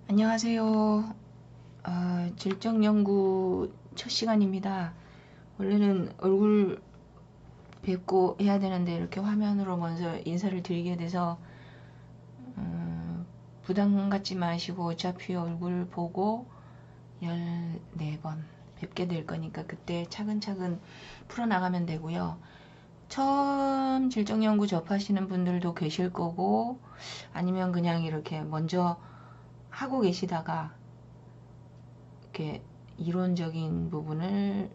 안녕하세요. 질정연구 첫 시간입니다. 원래는 얼굴 뵙고 해야 되는데 이렇게 화면으로 먼저 인사를 드리게 돼서 부담 갖지 마시고 어차피 얼굴 보고 14번 뵙게 될 거니까 그때 차근차근 풀어나가면 되고요. 처음 질정연구 접하시는 분들도 계실 거고 아니면 그냥 이렇게 먼저 하고 계시다가 이렇게 이론적인 부분을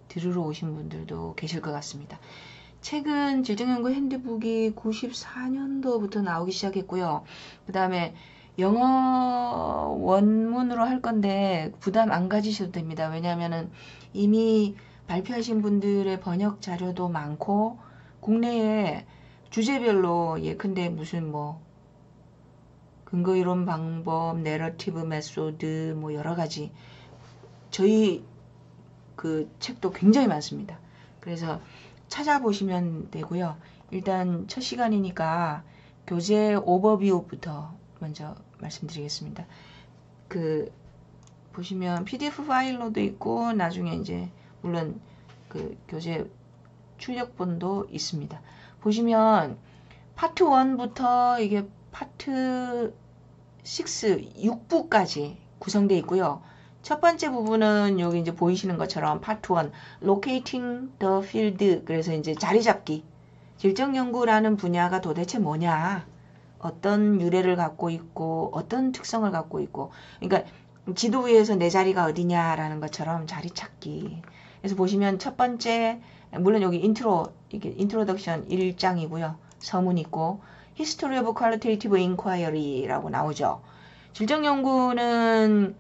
들으러 오신 분들도 계실 것 같습니다. 최근 질정연구 핸드북이 94년도부터 나오기 시작했고요. 그 다음에 영어 원문으로 할 건데 부담 안 가지셔도 됩니다. 왜냐하면 이미 발표하신 분들의 번역 자료도 많고 국내에 주제별로 예컨대 무슨 뭐 근거 이론 방법, 내러티브 메소드 뭐 여러 가지 저희 그 책도 굉장히 많습니다. 그래서 찾아보시면 되고요. 일단 첫 시간이니까 교재 오버뷰부터 먼저 말씀드리겠습니다. 그 보시면 PDF 파일로도 있고 나중에 이제 물론 그 교재 출력본도 있습니다. 보시면 파트 1부터 이게 파트 6, 6부까지 구성되어 있고요. 첫 번째 부분은 여기 이제 보이시는 것처럼 파트 1, Locating the Field. 그래서 이제 자리 잡기. 질적 연구라는 분야가 도대체 뭐냐? 어떤 유래를 갖고 있고, 어떤 특성을 갖고 있고. 그러니까 지도 위에서 내 자리가 어디냐라는 것처럼 자리 찾기. 그래서 보시면 첫 번째, 물론 여기 이게 인트로덕션 1장이고요. 서문 있고, History of Qualitative Inquiry라고 나오죠. 질적 연구는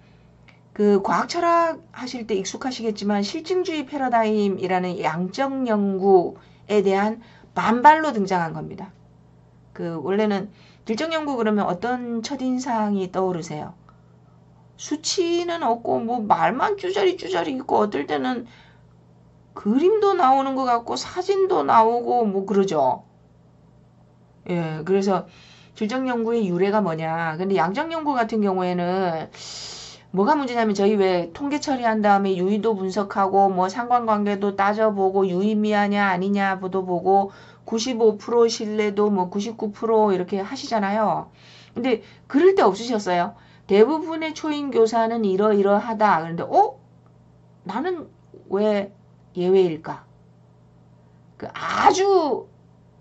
그 과학 철학 하실 때 익숙하시겠지만 실증주의 패러다임이라는 양적 연구에 대한 반발로 등장한 겁니다. 그 원래는 질적 연구 그러면 어떤 첫인상이 떠오르세요? 수치는 없고 뭐 말만 쭈저리 있고 어떨 때는 그림도 나오는 것 같고 사진도 나오고 뭐 그러죠. 예, 그래서 질적 연구의 유래가 뭐냐. 근데 양적 연구 같은 경우에는 뭐가 문제냐면 저희 왜 통계 처리한 다음에 유의도 분석하고 뭐 상관관계도 따져보고 유의미하냐 아니냐도 보고 95% 신뢰도 뭐 99% 이렇게 하시잖아요. 근데 그럴 때 없으셨어요. 대부분의 초임교사는 이러이러하다. 그런데 나는 왜 예외일까? 그 아주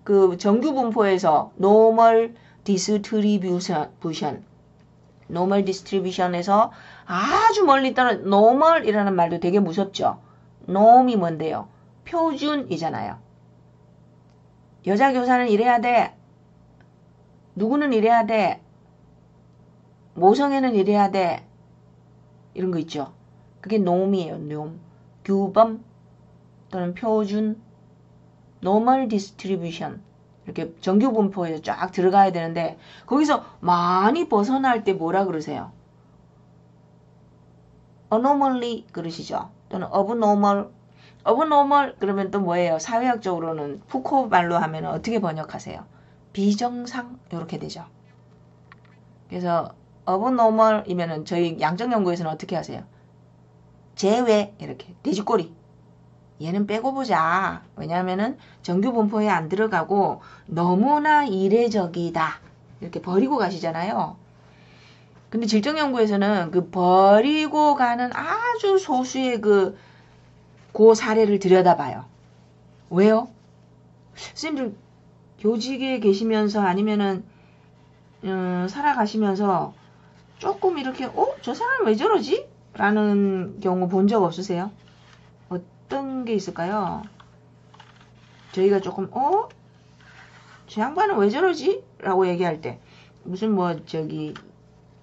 그 정규 분포에서 normal distribution에서 아주 멀리 떨어진 normal이라는 말도 되게 무섭죠. norm이 뭔데요? 표준이잖아요. 여자 교사는 이래야 돼. 누구는 이래야 돼. 모성애는 이래야 돼. 이런 거 있죠. 그게 norm이에요. norm. 규범 또는 표준 normal distribution 이렇게 정규 분포에서 쫙 들어가야 되는데 거기서 많이 벗어날 때 뭐라 그러세요? anomaly 그러시죠. 또는 abnormal 그러면 또 뭐예요? 사회학적으로는 푸코 말로 하면 어떻게 번역하세요? 비정상 이렇게 되죠. 그래서 abnormal이면은 저희 양적 연구에서는 어떻게 하세요? 제외 이렇게 돼지꼬리 얘는 빼고 보자. 왜냐하면은 정규 분포에 안 들어가고 너무나 이례적이다. 이렇게 버리고 가시잖아요. 근데 질적 연구에서는 그 버리고 가는 아주 소수의 그 사례를 들여다봐요. 왜요? 선생님들 교직에 계시면서 아니면은 살아가시면서 조금 이렇게 저 사람 왜 저러지? 라는 경우 본 적 없으세요? 어떤 게 있을까요? 저희가 조금 저 양반은 왜 저러지? 라고 얘기할 때 무슨 뭐 저기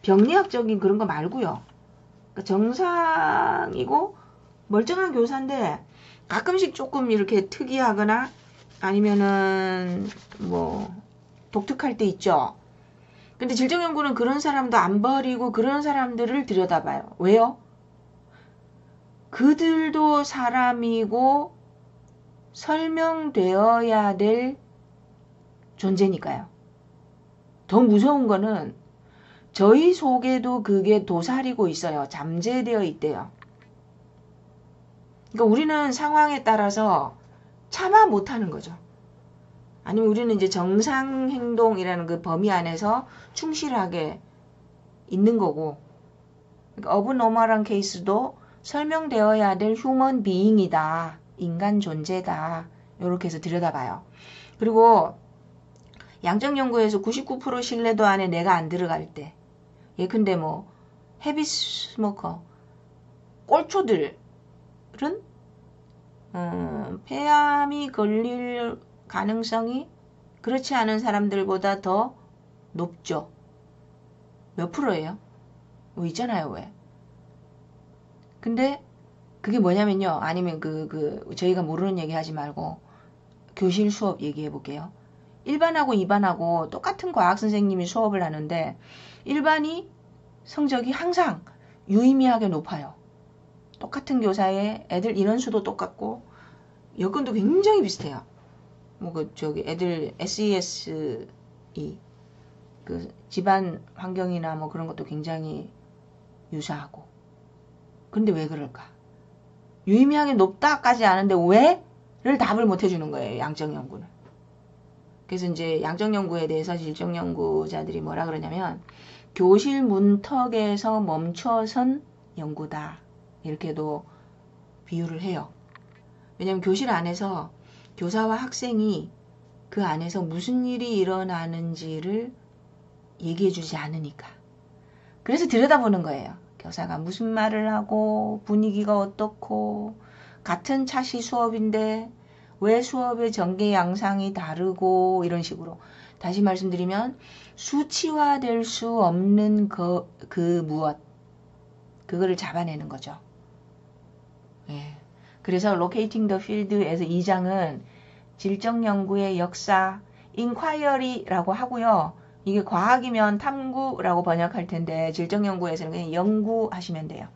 병리학적인 그런 거 말고요. 그러니까 정상이고 멀쩡한 교사인데 가끔씩 조금 이렇게 특이하거나 아니면은 뭐 독특할 때 있죠. 근데 질적연구는 그런 사람도 안 버리고 그런 사람들을 들여다봐요. 왜요? 그들도 사람이고 설명되어야 될 존재니까요. 더 무서운 거는 저희 속에도 그게 도사리고 있어요. 잠재되어 있대요. 그러니까 우리는 상황에 따라서 참아 못하는 거죠. 아니면 우리는 이제 정상 행동이라는 그 범위 안에서 충실하게 있는 거고, 그러니까 어브노멀한 케이스도 설명되어야 될 휴먼 비잉이다. 인간 존재다. 이렇게 해서 들여다봐요. 그리고 양적 연구에서 99% 신뢰도 안에 내가 안 들어갈 때, 예컨대 뭐 헤비 스모커, 꼴초들은 폐암이 걸릴 가능성이 그렇지 않은 사람들보다 더 높죠. 몇 프로예요? 뭐 있잖아요, 왜? 근데 그게 뭐냐면요. 아니면 저희가 모르는 얘기 하지 말고 교실 수업 얘기해 볼게요. 1반하고 2반하고 똑같은 과학 선생님이 수업을 하는데 1반이 성적이 항상 유의미하게 높아요. 똑같은 교사의 애들 인원수도 똑같고 여건도 굉장히 비슷해요. 뭐 애들 SES 그 집안 환경이나 뭐 그런 것도 굉장히 유사하고. 근데 왜 그럴까? 유의미하게 높다까지 아는데 왜를 답을 못 해주는 거예요. 양적 연구는. 그래서 이제 양적 연구에 대해서 질적 연구자들이 뭐라 그러냐면 교실 문턱에서 멈춰선 연구다. 이렇게도 비유를 해요. 왜냐면 교실 안에서 교사와 학생이 그 안에서 무슨 일이 일어나는지를 얘기해 주지 않으니까. 그래서 들여다보는 거예요. 교사가 무슨 말을 하고 분위기가 어떻고 같은 차시 수업인데 왜 수업의 전개 양상이 다르고 이런 식으로. 다시 말씀드리면 수치화될 수 없는 그 무엇 그거를 잡아내는 거죠. 예. 그래서 Locating the Field에서 2장은 질적 연구의 역사, Inquiry라고 하고요. 이게 과학이면 탐구라고 번역할 텐데 질적 연구에서는 그냥 연구하시면 돼요.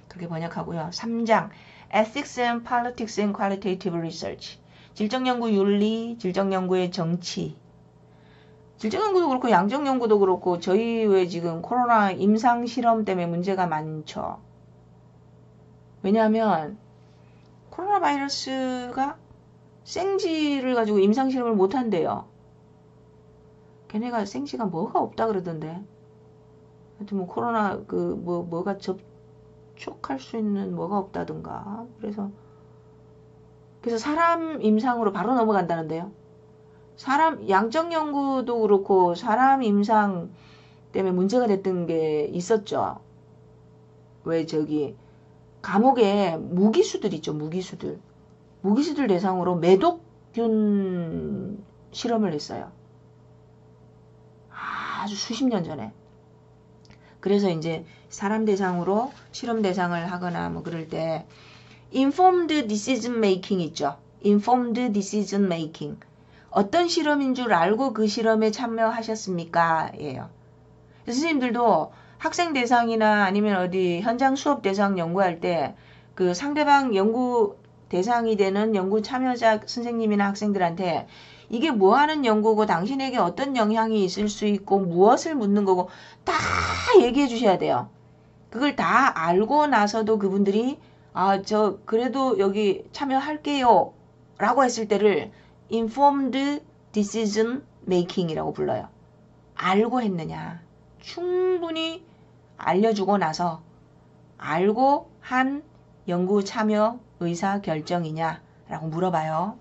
그렇게 번역하고요. 3장 Ethics and Politics in Qualitative Research. 질적 연구 윤리, 질적 연구의 정치. 질적 연구도 그렇고 양적 연구도 그렇고 저희 왜 지금 코로나 임상 실험 때문에 문제가 많죠. 왜냐하면 코로나 바이러스가 생쥐를 가지고 임상 실험을 못 한대요. 걔네가 생쥐가 뭐가 없다 그러던데. 하여튼 뭐 코로나 뭐가 접촉할 수 있는 뭐가 없다던가. 그래서 사람 임상으로 바로 넘어간다는데요. 양적 연구도 그렇고 사람 임상 때문에 문제가 됐던 게 있었죠. 왜 감옥에 무기수들 있죠. 무기수들 대상으로 매독균 실험을 했어요. 아주 수십 년 전에. 그래서 이제 사람 대상으로 실험 대상을 하거나 뭐 그럴 때 informed decision making 있죠. informed decision making. 어떤 실험인 줄 알고 그 실험에 참여하셨습니까? 예요. 선생님들도 학생 대상이나 아니면 어디 현장 수업 대상 연구할 때 그 상대방 연구 대상이 되는 연구 참여자 선생님이나 학생들한테 이게 뭐 하는 연구고 당신에게 어떤 영향이 있을 수 있고 무엇을 묻는 거고 다 얘기해 주셔야 돼요. 그걸 다 알고 나서도 그분들이 저 그래도 여기 참여할게요 라고 했을 때를 informed decision making이라고 불러요. 알고 했느냐. 충분히 알려주고 나서 알고 한 연구 참여 의사 결정이냐 라고 물어봐요.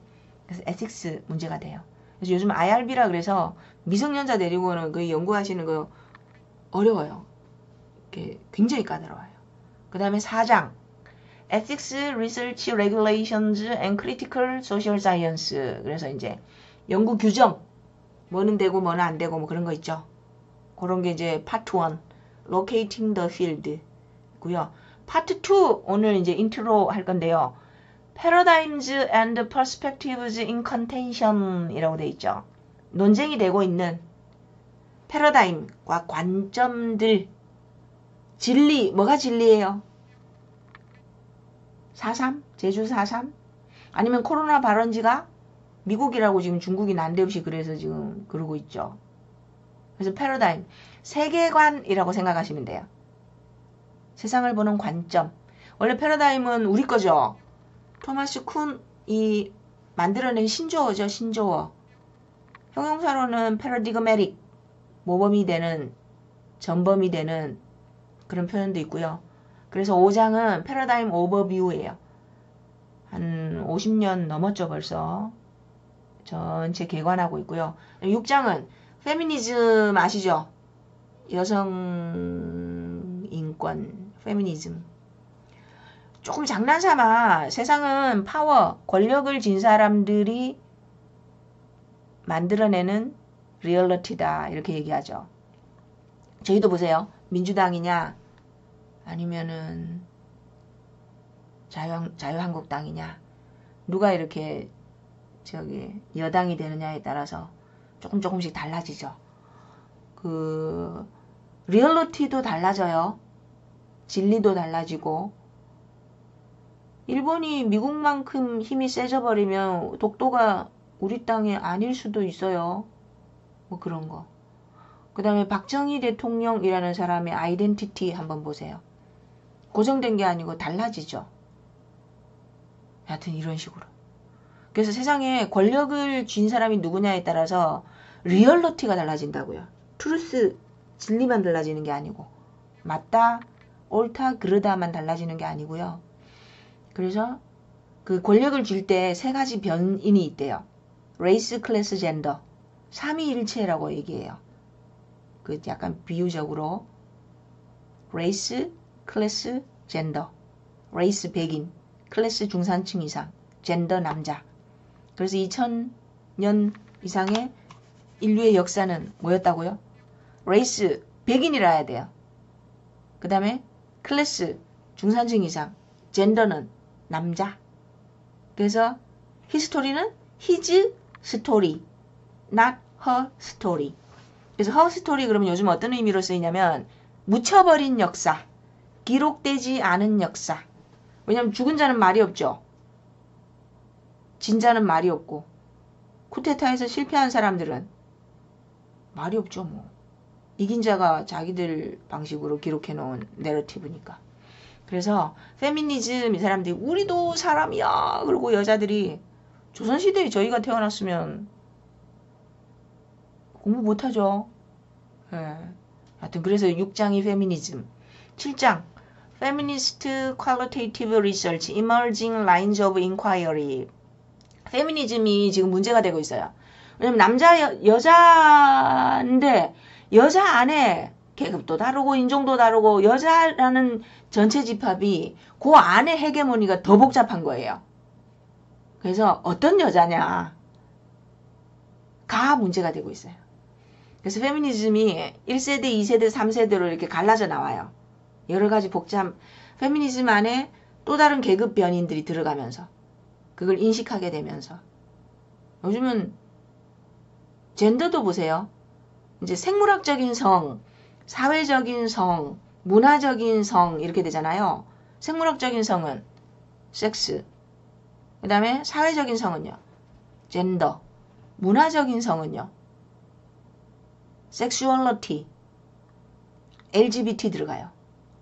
그래서 에틱스 문제가 돼요. 그래서 요즘 IRB라 그래서 미성년자 데리고는 그 연구하시는 거 어려워요. 굉장히 까다로워요. 그 다음에 4장 Ethics, Research, Regulations and Critical Social Science. 그래서 이제 연구 규정 뭐는 되고 뭐는 안 되고 뭐 그런 거 있죠. 그런 게 이제 파트 1 Locating the Field 고요. 파트 2 오늘 이제 인트로 할 건데요. Paradigms and Perspectives in Contention 이라고 돼 있죠. 논쟁이 되고 있는 패러다임과 관점들. 진리 뭐가 진리예요? 4.3? 제주 4.3? 아니면 코로나 발원지가 미국이라고 지금 중국이 난데없이 그래서 지금 그러고 있죠. 그래서 패러다임, 세계관이라고 생각하시면 돼요. 세상을 보는 관점. 원래 패러다임은 우리 거죠. 토마스 쿤이 만들어낸 신조어죠. 신조어. 형용사로는 패러디그매틱, 모범이 되는, 전범이 되는 그런 표현도 있고요. 그래서 5장은 패러다임 오버뷰예요. 한 50년 넘었죠 벌써. 전체 개관하고 있고요. 6장은 페미니즘 아시죠? 여성 인권, 페미니즘. 조금 장난삼아 세상은 파워, 권력을 쥔 사람들이 만들어내는 리얼리티다 이렇게 얘기하죠. 저희도 보세요. 민주당이냐 아니면은 자유한국당이냐 누가 이렇게 저기 여당이 되느냐에 따라서 조금씩 달라지죠. 그 리얼리티도 달라져요. 진리도 달라지고 일본이 미국만큼 힘이 세져버리면 독도가 우리 땅이 아닐 수도 있어요. 뭐 그런 거. 그 다음에 박정희 대통령이라는 사람의 아이덴티티 한번 보세요. 고정된 게 아니고 달라지죠. 하여튼 이런 식으로. 그래서 세상에 권력을 쥔 사람이 누구냐에 따라서 리얼리티가 달라진다고요. 트루스, 진리만 달라지는 게 아니고 맞다, 옳다, 그르다만 달라지는 게 아니고요. 그래서 그 권력을 줄 때 세 가지 변인이 있대요. 레이스, 클래스, 젠더. 삼위일체라고 얘기해요. 그 약간 비유적으로 레이스, 클래스, 젠더. 레이스 백인, 클래스 중산층 이상, 젠더 남자. 그래서 2000년 이상의 인류의 역사는 뭐였다고요? 레이스 백인이라 해야 돼요. 그 다음에 클래스 중산층 이상, 젠더는 남자. 그래서 히스토리는 his story, not her story. 그래서 her story 그러면 요즘 어떤 의미로 쓰이냐면 묻혀버린 역사, 기록되지 않은 역사. 왜냐면 죽은 자는 말이 없죠. 진자는 말이 없고 쿠데타에서 실패한 사람들은 말이 없죠. 뭐 이긴 자가 자기들 방식으로 기록해 놓은 내러티브니까. 그래서 페미니즘 이 사람들이 우리도 사람이야 그러고 여자들이 조선시대에 저희가 태어났으면 공부 못하죠. 예. 하여튼 그래서 6장이 페미니즘, 7장 Feminist Qualitative Research, Emerging Lines of Inquiry. 페미니즘이 지금 문제가 되고 있어요. 왜냐면 남자, 여자인데 여자 안에 계급도 다르고 인종도 다르고 여자라는 전체 집합이 그 안에 헤게모니가 더 복잡한 거예요. 그래서 어떤 여자냐 가 문제가 되고 있어요. 그래서 페미니즘이 1세대, 2세대, 3세대로 이렇게 갈라져 나와요. 여러 가지 복잡, 페미니즘 안에 또 다른 계급 변인들이 들어가면서 그걸 인식하게 되면서 요즘은 젠더도 보세요. 이제 생물학적인 성, 사회적인 성, 문화적인 성 이렇게 되잖아요. 생물학적인 성은 섹스, 그 다음에 사회적인 성은요 젠더, 문화적인 성은요 섹슈얼리티, LGBT 들어가요.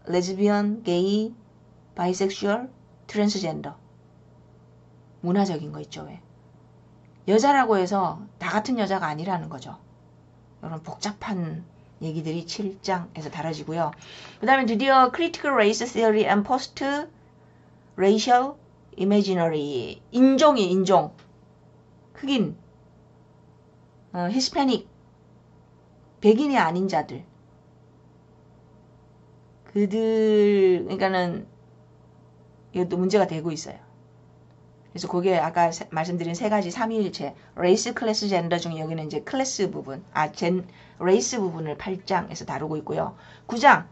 레즈비언, 게이, 바이섹슈얼, 트랜스젠더. 문화적인 거 있죠. 왜? 여자라고 해서 다 같은 여자가 아니라는 거죠. 이런 복잡한 얘기들이 7장에서 다뤄지고요. 그 다음에 드디어 Critical Race Theory and Post-Racial Imaginary. 인종이 인종. 흑인, 히스패닉, 백인이 아닌 자들. 그들, 그러니까는 이것도 문제가 되고 있어요. 그래서 그게 아까 말씀드린 세 가지 삼위일체, 레이스, 클래스, 젠더 중에 여기는 이제 클래스 부분, 레이스 부분을 8장에서 다루고 있고요. 9장,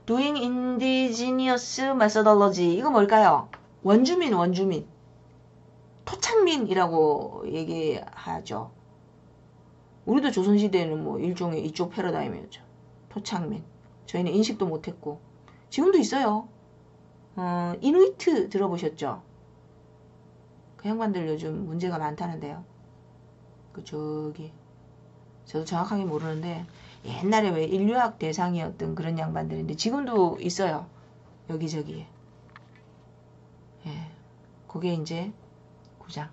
Doing Indigenous Methodology. 이거 뭘까요? 원주민. 토착민이라고 얘기하죠. 우리도 조선시대에는 뭐 일종의 이쪽 패러다임이었죠. 토착민. 저희는 인식도 못했고 지금도 있어요. 이누이트 들어보셨죠? 그 양반들 요즘 문제가 많다는데요. 저도 정확하게 모르는데 옛날에 왜 인류학 대상이었던 그런 양반들인데 지금도 있어요. 여기저기에. 예. 그게 이제 9장.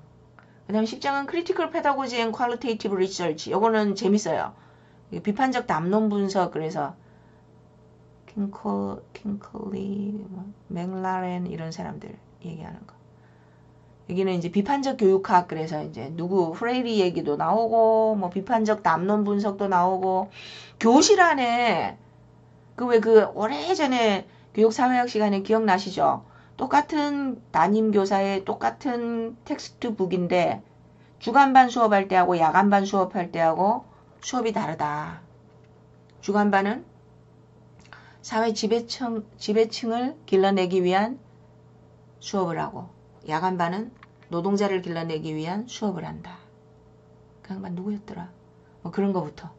그 다음에 10장은 Critical Pedagogy and Qualitative Research. 요거는 재밌어요. 비판적 담론 분석. 그래서 킹클리, 맥라렌 이런 사람들 얘기하는 거. 여기는 이제 비판적 교육학. 그래서 이제 누구 프레이리 얘기도 나오고 뭐 비판적 담론 분석도 나오고 교실 안에 그 오래전에 교육사회학 시간에 기억나시죠? 똑같은 담임교사의 똑같은 텍스트북인데 주간반 수업할 때하고 야간반 수업할 때하고 수업이 다르다. 주간반은 사회 지배층을 길러내기 위한 수업을 하고 야간반은 노동자를 길러내기 위한 수업을 한다. 그 양반 누구였더라? 뭐 그런 거부터.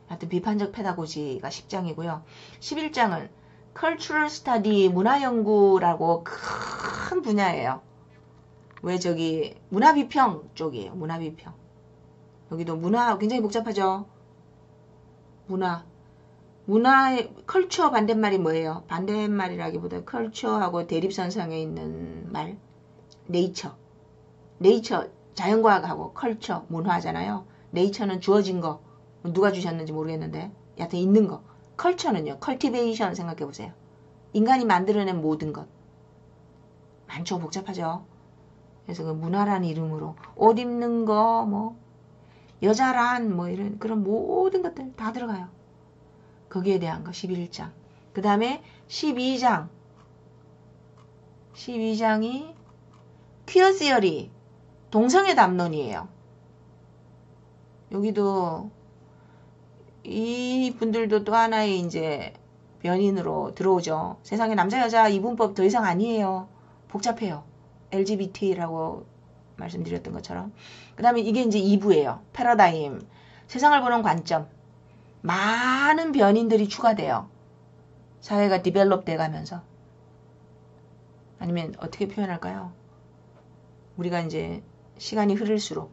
하여튼 비판적 페다고지가 10장이고요. 11장은 Cultural Study, 문화연구라고 큰 분야예요. 왜 저기 문화비평 쪽이에요. 문화비평. 여기도 문화 굉장히 복잡하죠. 문화의 컬처 반대말이 뭐예요? 반대말이라기보다 컬처하고 대립선상에 있는 말. 네이처. 자연과학하고 컬처, 문화잖아요. 네이처는 주어진 거. 누가 주셨는지 모르겠는데 여하튼 있는 거. 컬처는요. 컬티베이션 생각해보세요. 인간이 만들어낸 모든 것. 많죠. 복잡하죠. 그래서 그 문화라는 이름으로 옷 입는 거, 뭐 여자란 뭐 이런 그런 모든 것들 다 들어가요. 거기에 대한 거 11장. 그 다음에 12장. 12장이 퀴어 시어리. 동성애 담론이에요. 여기도 이 분들도 또 하나의 이제 변인으로 들어오죠. 세상에 남자 여자 이분법 더 이상 아니에요. 복잡해요. LGBT라고 말씀드렸던 것처럼. 그 다음에 이게 이제 2부예요. 패러다임. 세상을 보는 관점. 많은 변인들이 추가돼요. 사회가 디벨롭 돼가면서. 아니면 어떻게 표현할까요? 우리가 이제 시간이 흐를수록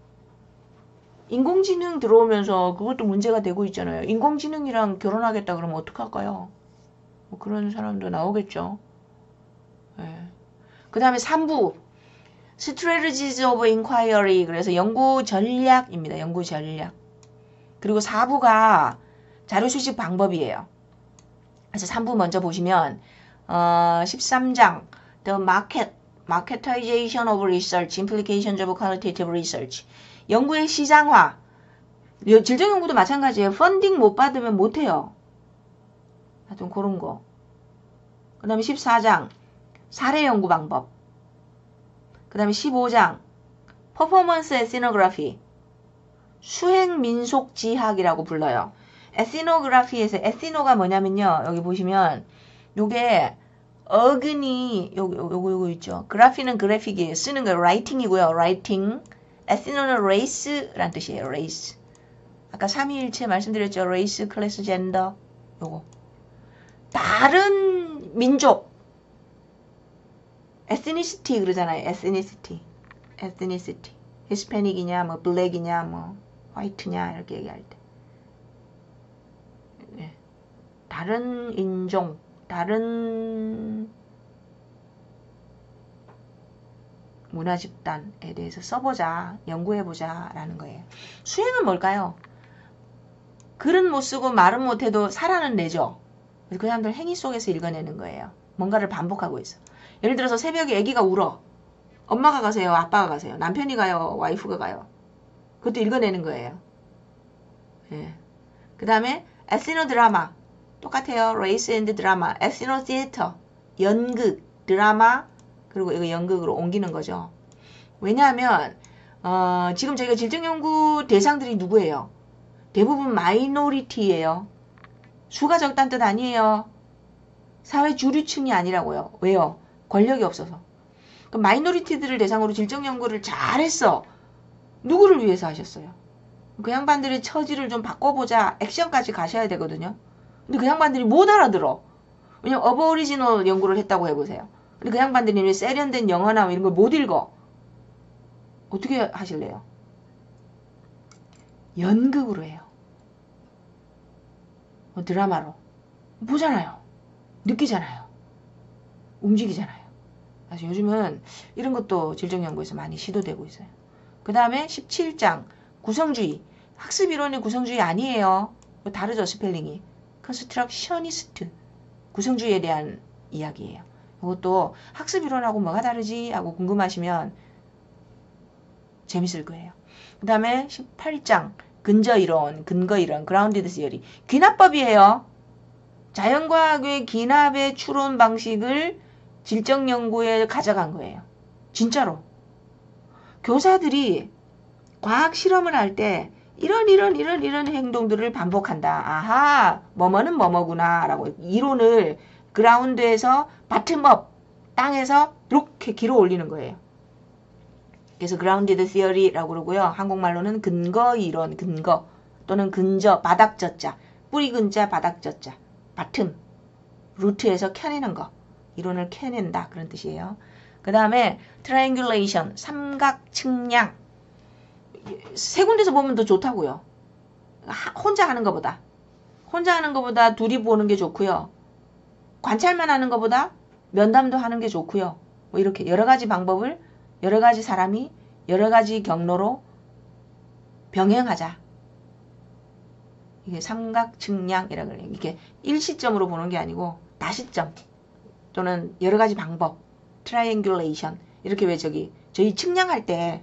인공지능 들어오면서 그것도 문제가 되고 있잖아요. 인공지능이랑 결혼하겠다 그러면 어떡할까요? 뭐 그런 사람도 나오겠죠. 네. 그 다음에 3부 Strategies of Inquiry. 그래서 연구 전략입니다. 연구 전략. 그리고 4부가 자료 수집 방법이에요. 그래서 3부 먼저 보시면 13장 The Marketization of Research, Implications of Qualitative Research. 연구의 시장화. 질적연구도 마찬가지예요. 펀딩 못 받으면 못해요. 하여튼 그런 거. 그 다음에 14장 사례연구 방법. 그 다음에 15장 퍼포먼스 에시노그래피. 수행민속지학이라고 불러요. 에시노그래피에서 에시노가 뭐냐면요. 여기 보시면 요게 어근이 요거 있죠. 그래피는 그래픽이에요. 쓰는 거 라이팅이고요. 라이팅. 에시노는 레이스란 뜻이에요. 레이스. 아까 삼위일체 말씀드렸죠. 레이스, 클래스, 젠더. 요거. 다른 민족. 에스니시티 그러잖아요. 에스니시티. 히스패닉이냐, 뭐 블랙이냐, 뭐 화이트냐 이렇게 얘기할 때. 네. 다른 인종, 다른 문화 집단에 대해서 써보자, 연구해보자 라는 거예요. 수행은 뭘까요? 글은 못 쓰고 말은 못해도 살아는 내죠. 그 사람들 행위 속에서 읽어내는 거예요. 뭔가를 반복하고 있어. 예를 들어서 새벽에 아기가 울어. 엄마가 가세요? 아빠가 가세요? 남편이 가요? 와이프가 가요? 그것도 읽어내는 거예요. 예. 그 다음에 에시노 드라마. 똑같아요. 레이스 앤드 드라마. 에시노 시애터. 연극, 드라마, 그리고 이거 연극으로 옮기는 거죠. 왜냐하면 지금 저희가 질적연구 대상들이 누구예요? 대부분 마이노리티예요. 수가 적다는 뜻 아니에요. 사회 주류층이 아니라고요. 왜요? 권력이 없어서. 그럼 마이노리티들을 대상으로 질적연구를 잘했어. 누구를 위해서 하셨어요? 그 양반들의 처지를 좀 바꿔보자. 액션까지 가셔야 되거든요. 근데 그 양반들이 못 알아들어. 왜냐면 어버리지널 연구를 했다고 해보세요. 근데 그 양반들이 세련된 영어나 이런 걸 못 읽어. 어떻게 하실래요? 연극으로 해요. 드라마로 보잖아요. 느끼잖아요. 움직이잖아요. 그래서 요즘은 이런 것도 질적연구에서 많이 시도되고 있어요. 그 다음에 17장 구성주의. 학습 이론의 구성주의 아니에요. 다르죠, 스펠링이. 컨스트럭셔니스트. 구성주의에 대한 이야기예요. 이것도 학습 이론하고 뭐가 다르지? 하고 궁금하시면 재밌을 거예요. 그 다음에 18장 근저 이론, 근거 이론, 그라운디드 시어리. 귀납법이에요. 자연과학의 귀납의 추론 방식을 질적 연구에 가져간 거예요. 진짜로. 교사들이 과학 실험을 할 때 이런 행동들을 반복한다. 아하, 뭐뭐는 뭐뭐구나 라고 이론을 그라운드에서 바텀업, 땅에서 이렇게 길어 올리는 거예요. 그래서 그라운디드 시어리라고 그러고요. 한국말로는 근거 이론, 근거 또는 근저, 바닥저자, 뿌리 근자, 바닥저자, 바텀, 루트에서 켜내는 거. 이론을 켜낸다. 그런 뜻이에요. 그 다음에 트라이앵귤레이션, 삼각 측량. 세 군데서 보면 더 좋다고요. 혼자 하는 것보다. 혼자 하는 것보다 둘이 보는 게 좋고요. 관찰만 하는 것보다 면담도 하는 게 좋고요. 뭐 이렇게 여러 가지 방법을 여러 가지 사람이 여러 가지 경로로 병행하자. 이게 삼각 측량이라고 해요. 이게 일시점으로 보는 게 아니고 다시점 또는 여러 가지 방법, 트라이앵귤레이션 이렇게 왜 저희 측량할 때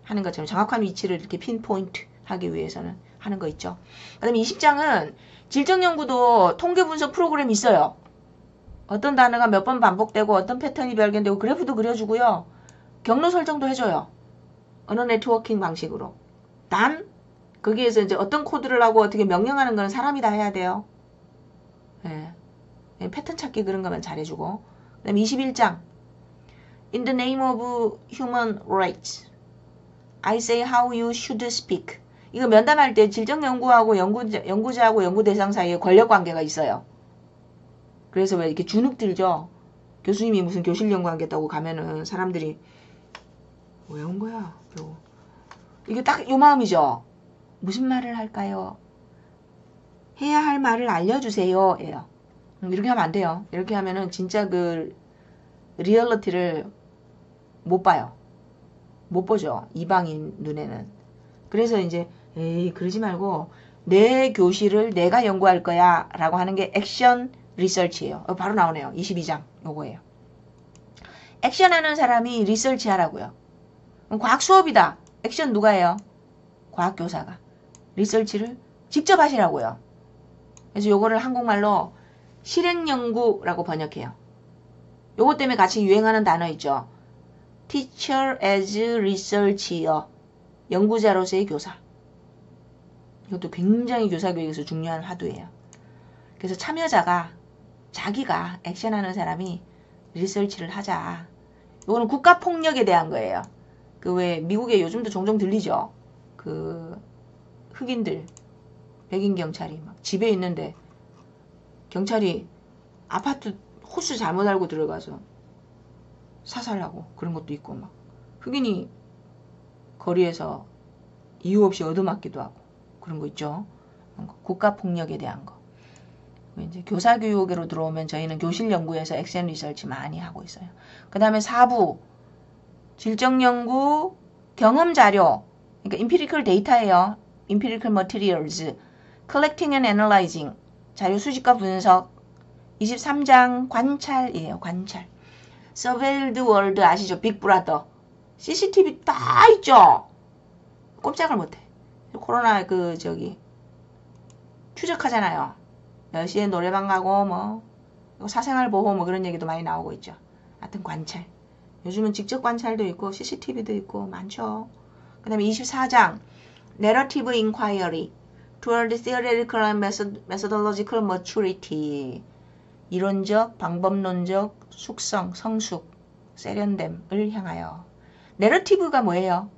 하는 것처럼 정확한 위치를 이렇게 핀포인트 하기 위해서는 하는 거 있죠. 그 다음에 20장은 질적 연구도 통계 분석 프로그램이 있어요. 어떤 단어가 몇 번 반복되고 어떤 패턴이 발견되고 그래프도 그려주고요. 경로 설정도 해줘요. 언어 네트워킹 방식으로. 단 거기에서 이제 어떤 코드를 하고 어떻게 명령하는 건 사람이 다 해야 돼요. 네. 패턴 찾기 그런 거만 잘해주고. 그 다음에 21장 In the name of human rights I say how you should speak. 이거 면담할 때 질적 연구하고 연구자하고 연구 대상 사이에 권력 관계가 있어요. 그래서 왜 이렇게 주눅 들죠? 교수님이 무슨 교실 연구하겠다고 가면은 사람들이 왜 온 거야? 이게 딱 요 마음이죠? 무슨 말을 할까요? 해야 할 말을 알려주세요. 예요. 이렇게 하면 안 돼요. 이렇게 하면은 진짜 그 리얼리티를 못 봐요. 못 보죠. 이방인 눈에는. 그래서 이제 에이 그러지 말고 내 교실을 내가 연구할 거야 라고 하는 게 액션 리서치예요. 바로 나오네요. 22장 요거예요. 액션하는 사람이 리서치 하라고요. 과학 수업이다. 액션 누가 해요? 과학교사가. 리서치를 직접 하시라고요. 그래서 요거를 한국말로 실행연구라고 번역해요. 요거 때문에 같이 유행하는 단어 있죠. Teacher as Researcher. 연구자로서의 교사. 이것도 굉장히 교사교육에서 중요한 화두예요. 그래서 참여자가 자기가 액션하는 사람이 리서치를 하자. 이거는 국가폭력에 대한 거예요. 그 왜 미국에 요즘도 종종 들리죠. 그 흑인들 백인 경찰이 막 집에 있는데 경찰이 아파트 호수 잘못 알고 들어가서 사살하고 그런 것도 있고 막 흑인이 거리에서 이유 없이 얻어맞기도 하고 그런 거 있죠. 국가폭력에 대한 거. 이제 교사교육으로 들어오면 저희는 교실 연구에서 액션 리서치 많이 하고 있어요. 그 다음에 4부 질적 연구 경험자료 그러니까 empirical data예요. empirical materials collecting and analyzing 자료 수집과 분석 23장 관찰이에요. 관찰 surveilled world 아시죠? 빅브라더 CCTV 다 있죠? 꼼짝을 못해. 코로나 추적하잖아요. 몇 시에 노래방 가고 뭐 사생활 보호 뭐 그런 얘기도 많이 나오고 있죠. 하여튼 관찰. 요즘은 직접 관찰도 있고 CCTV도 있고 많죠. 그 다음에 24장 Narrative Inquiry Toward Theoretical and Methodological Maturity 이론적, 방법론적 숙성, 성숙, 세련됨을 향하여 내러티브가 뭐예요?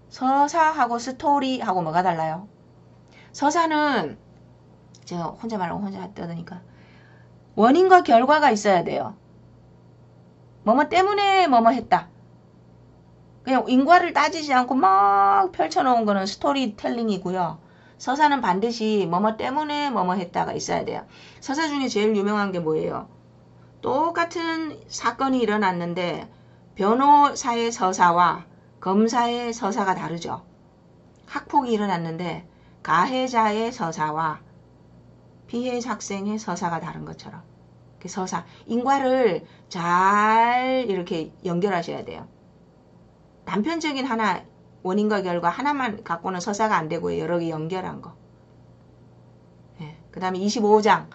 서사하고 스토리하고 뭐가 달라요? 서사는 제가 혼자 말하고 혼자 떠드니까 원인과 결과가 있어야 돼요. 뭐뭐 때문에 뭐뭐 했다. 그냥 인과를 따지지 않고 막 펼쳐놓은 거는 스토리텔링이고요. 서사는 반드시 뭐뭐 때문에 뭐뭐 했다가 있어야 돼요. 서사 중에 제일 유명한 게 뭐예요? 똑같은 사건이 일어났는데 변호사의 서사와 검사의 서사가 다르죠. 학폭이 일어났는데 가해자의 서사와 피해 학생의 서사가 다른 것처럼 서사, 인과를 잘 이렇게 연결하셔야 돼요. 단편적인 하나, 원인과 결과 하나만 갖고는 서사가 안 되고 여러 개 연결한 거. 그 다음에 25장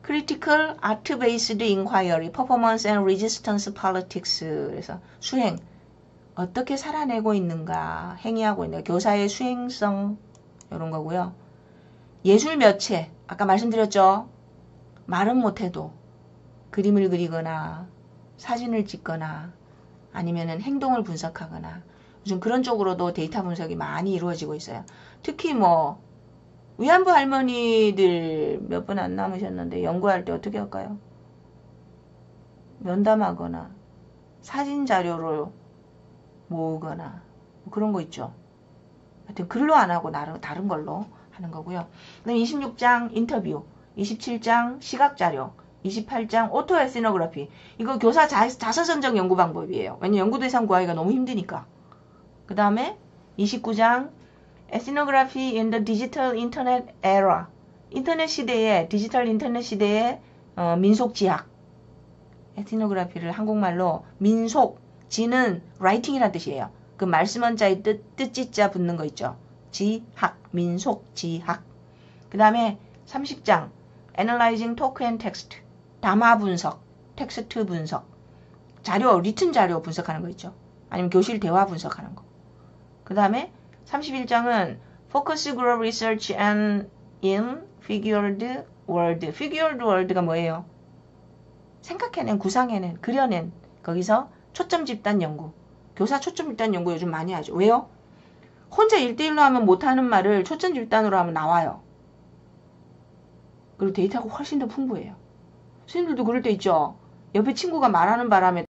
Critical Art-Based Inquiry, Performance and Resistance Politics. 그래서 수행, 어떻게 살아내고 있는가, 행위하고 있는가, 교사의 수행성 이런 거고요. 예술 매체, 아까 말씀드렸죠. 말은 못해도 그림을 그리거나 사진을 찍거나 아니면은 행동을 분석하거나 요즘 그런 쪽으로도 데이터 분석이 많이 이루어지고 있어요. 특히 뭐 위안부 할머니들 몇 분 안 남으셨는데 연구할 때 어떻게 할까요? 면담하거나 사진 자료를 모으거나 뭐 그런 거 있죠. 하여튼 글로 안 하고 다른 걸로 하는 거고요. 그다음 26장 인터뷰, 27장 시각 자료, 28장 오토 에스노그래피. 이거 교사 자서전적 연구 방법이에요. 왜냐면 연구 대상 구하기가 너무 힘드니까. 그 다음에 29장 에스노그래피 in the digital internet era. 인터넷 시대에 디지털 인터넷 시대의 민속 지학. 에스노그래피를 한국말로 민속, 지는 writing이라는 뜻이에요. 그 말씀 한자에 뜻지자 붙는 거 있죠. 지학, 민속, 지학. 그 다음에 30장 Analyzing Talk and Text. 담화 분석, 텍스트 분석. 자료, 리튼 자료 분석하는 거 있죠. 아니면 교실 대화 분석하는 거. 그 다음에 31장은 Focus Group Research and in Figured World. Figured World가 뭐예요? 생각해낸, 구상해낸, 그려낸. 거기서 초점 집단 연구. 교사 초점 집단 연구 요즘 많이 하죠. 왜요? 혼자 1대1로 하면 못하는 말을 초점 집단으로 하면 나와요. 그리고 데이터가 훨씬 더 풍부해요. 선생님들도 그럴 때 있죠. 옆에 친구가 말하는 바람에